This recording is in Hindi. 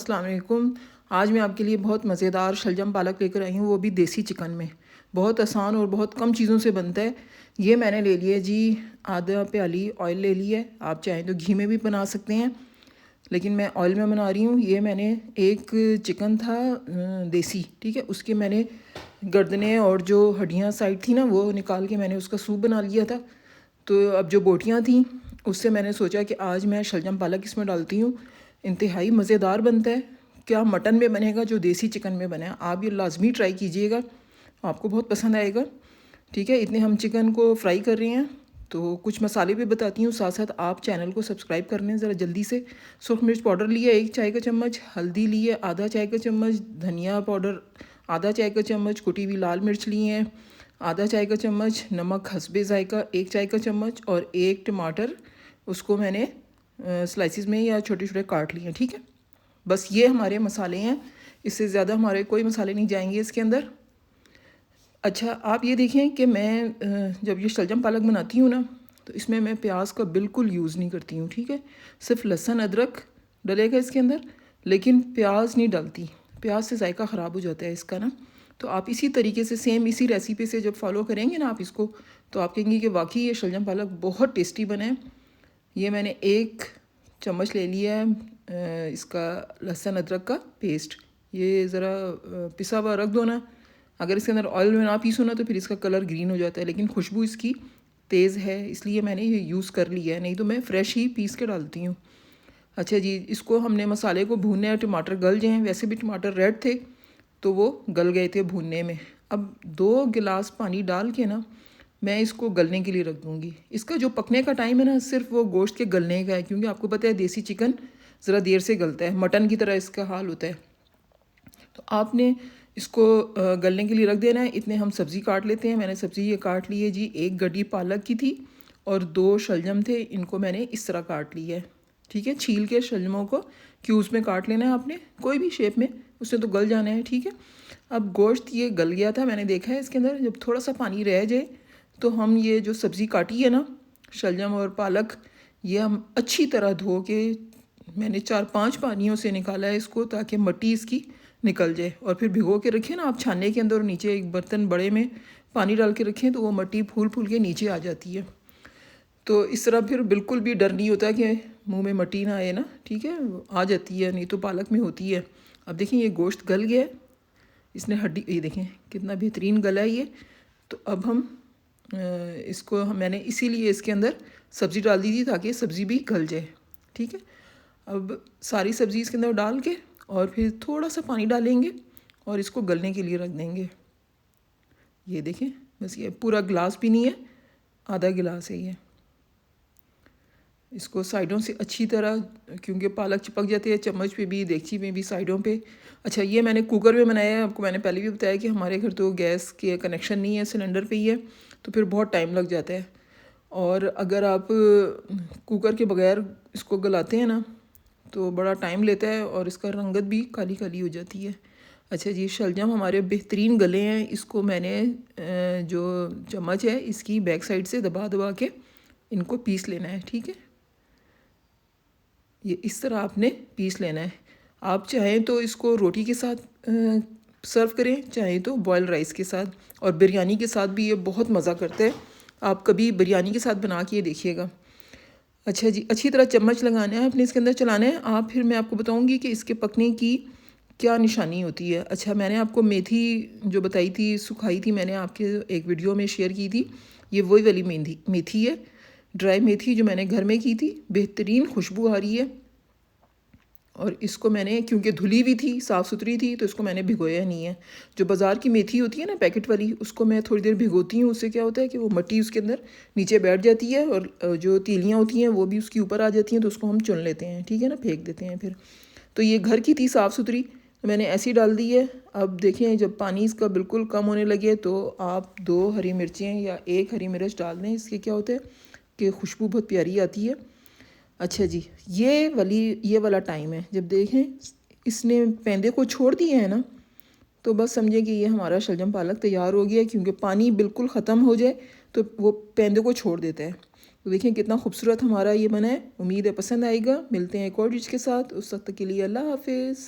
अस्सलाम वालेकुम। आज मैं आपके लिए बहुत मज़ेदार शलजम पालक लेकर आई हूँ, वो भी देसी चिकन में। बहुत आसान और बहुत कम चीज़ों से बनता है। ये मैंने ले लिया जी, आधा प्याली ऑयल ले लिया है। आप चाहें तो घी में भी बना सकते हैं, लेकिन मैं ऑयल में बना रही हूँ। ये मैंने एक चिकन था देसी, ठीक है, उसके मैंने गर्दनें और जो हड्डियाँ साइड थी ना, वो निकाल के मैंने उसका सूप बना लिया था। तो अब जो बोटियाँ थीं, उससे मैंने सोचा कि आज मैं शलजम पालक इसमें डालती हूँ। इंतहाई मज़ेदार बनता है। क्या मटन में बनेगा जो देसी चिकन में बना है। आप ये लाजमी ट्राई कीजिएगा, आपको बहुत पसंद आएगा। ठीक है, इतने हम चिकन को फ्राई कर रहे हैं। तो कुछ मसाले भी बताती हूँ साथ साथ। आप चैनल को सब्सक्राइब कर लें ज़रा जल्दी से। सुरख मिर्च पाउडर लिया 1 चाय का चम्मच, हल्दी ली है आधा चाय का चम्मच, धनिया पाउडर आधा चाय का चम्मच, कुटी हुई लाल मिर्च ली हैं आधा चाय का चम्मच, नमक हस्बे ज़ायका 1 चाय का चम्मच, और 1 टमाटर, उसको मैंने स्लाइसिस में या छोटे छोटे काट लिए हैं। ठीक है, बस ये हमारे मसाले हैं, इससे ज़्यादा हमारे कोई मसाले नहीं जाएंगे इसके अंदर। अच्छा, आप ये देखें कि मैं जब ये शलजम पालक बनाती हूँ ना, तो इसमें मैं प्याज का बिल्कुल यूज़ नहीं करती हूँ। ठीक है, सिर्फ लहसुन अदरक डलेगा इसके अंदर, लेकिन प्याज नहीं डालती। प्याज से जायका ख़राब हो जाता है इसका ना। तो आप इसी तरीके से सेम इसी रेसिपी से जब फॉलो करेंगे ना आप इसको, तो आप कहेंगे कि वाकई ये शलजम पालक बहुत टेस्टी बना है। ये मैंने 1 चम्मच ले लिया है इसका लहसुन अदरक का पेस्ट। ये ज़रा पिसा हुआ रख दो ना। अगर इसके अंदर ऑयल में ना पीसो ना, तो फिर इसका कलर ग्रीन हो जाता है, लेकिन खुशबू इसकी तेज़ है, इसलिए मैंने ये यूज़ कर लिया है, नहीं तो मैं फ़्रेश ही पीस के डालती हूँ। अच्छा जी, इसको हमने मसाले को भूनना है, टमाटर गल जाएँ। वैसे भी टमाटर रेड थे तो वो गल गए थे भूनने में। अब 2 गिलास पानी डाल के ना मैं इसको गलने के लिए रख दूँगी। इसका जो पकने का टाइम है ना, सिर्फ वो गोश्त के गलने का है, क्योंकि आपको पता है देसी चिकन ज़रा देर से गलता है, मटन की तरह इसका हाल होता है। तो आपने इसको गलने के लिए रख देना है। इतने हम सब्ज़ी काट लेते हैं। मैंने सब्ज़ी ये काट ली है जी, 1 गड्डी पालक की थी और 2 शलजम थे, इनको मैंने इस तरह काट लिया है। ठीक है, छील के शलजमों को क्यूब्स में काट लेना है आपने, कोई भी शेप में, उससे तो गल जाना है। ठीक है, अब गोश्त ये गल गया था, मैंने देखा है इसके अंदर जब थोड़ा सा पानी रह जाए तो हम ये जो सब्ज़ी काटी है ना, शलजम और पालक, ये हम अच्छी तरह धो के, मैंने 4-5 पानियों से निकाला है इसको, ताकि मिट्टी इसकी निकल जाए। और फिर भिगो के रखें ना आप छानने के अंदर, और नीचे एक बर्तन बड़े में पानी डाल के रखें, तो वो मिट्टी फूल फूल के नीचे आ जाती है। तो इस तरह फिर बिल्कुल भी डर नहीं होता कि मुंह में मिट्टी ना आए ना। ठीक है, आ जाती है, नहीं तो पालक में होती है। अब देखें ये गोश्त गल गया है, इसने हड्डी, ये देखें कितना बेहतरीन गला है ये। तो अब हम इसको मैंने इसीलिए इसके अंदर सब्ज़ी डाल दी थी, ताकि सब्ज़ी भी गल जाए। ठीक है, अब सारी सब्ज़ी इसके अंदर डाल के और फिर थोड़ा सा पानी डालेंगे और इसको गलने के लिए रख देंगे। ये देखें, बस ये पूरा गिलास भी नहीं है, आधा गिलास है ये। इसको साइडों से अच्छी तरह, क्योंकि पालक चिपक जाती है चम्मच पे भी, देगची में भी, साइडों पे। अच्छा, ये मैंने कुकर में बनाया है। आपको मैंने पहले भी बताया कि हमारे घर तो गैस के कनेक्शन नहीं है, सिलेंडर पे ही है, तो फिर बहुत टाइम लग जाता है। और अगर आप कुकर के बगैर इसको गलाते हैं ना, तो बड़ा टाइम लेता है और इसका रंगत भी काली काली हो जाती है। अच्छा जी, शलजम हमारे बेहतरीन गले हैं। इसको मैंने जो चम्मच है इसकी बैक साइड से दबा दबा के इनको पीस लेना है। ठीक है, ये इस तरह आपने पीस लेना है। आप चाहें तो इसको रोटी के साथ सर्व करें, चाहें तो बॉयल राइस के साथ, और बिरयानी के साथ भी ये बहुत मज़ा करता है। आप कभी बिरयानी के साथ बना के देखिएगा। अच्छा जी, अच्छी तरह चम्मच लगाना है, अपने इसके अंदर चलाना है। आप फिर मैं आपको बताऊंगी कि इसके पकने की क्या निशानी होती है। अच्छा, मैंने आपको मेथी जो बताई थी, सुखाई थी, मैंने आपके एक वीडियो में शेयर की थी। ये वही वाली मेथी है, ड्राई मेथी, जो मैंने घर में की थी। बेहतरीन खुशबू आ रही है। और इसको मैंने, क्योंकि धुली हुई थी, साफ़ सुथरी थी, तो इसको मैंने भिगोया नहीं है। जो बाज़ार की मेथी होती है ना, पैकेट वाली, उसको मैं थोड़ी देर भिगोती हूँ। उससे क्या होता है कि वो मिट्टी उसके अंदर नीचे बैठ जाती है, और जो तीलियाँ होती हैं वो भी उसके ऊपर आ जाती हैं, तो उसको हम चुन लेते हैं। ठीक है ना, फेंक देते हैं फिर। तो ये घर की थी साफ़ सुथरी, तो मैंने ऐसी डाल दी है। अब देखें, जब पानी इसका बिल्कुल कम होने लगे, तो आप 2 हरी मिर्चें या 1 हरी मिर्च डाल दें। इसके क्या होता है कि खुशबू बहुत प्यारी आती है। अच्छा जी, ये वाला टाइम है जब देखें इसने पेंदे को छोड़ दिए हैं ना, तो बस समझें कि ये हमारा शलजम पालक तैयार हो गया है। क्योंकि पानी बिल्कुल ख़त्म हो जाए तो वो पेंदे को छोड़ देता है। तो देखिए कितना खूबसूरत हमारा ये बना है। उम्मीद है पसंद आएगा। मिलते हैं एक और डिश के साथ, उस वक्त के लिए अल्लाह हाफिज़।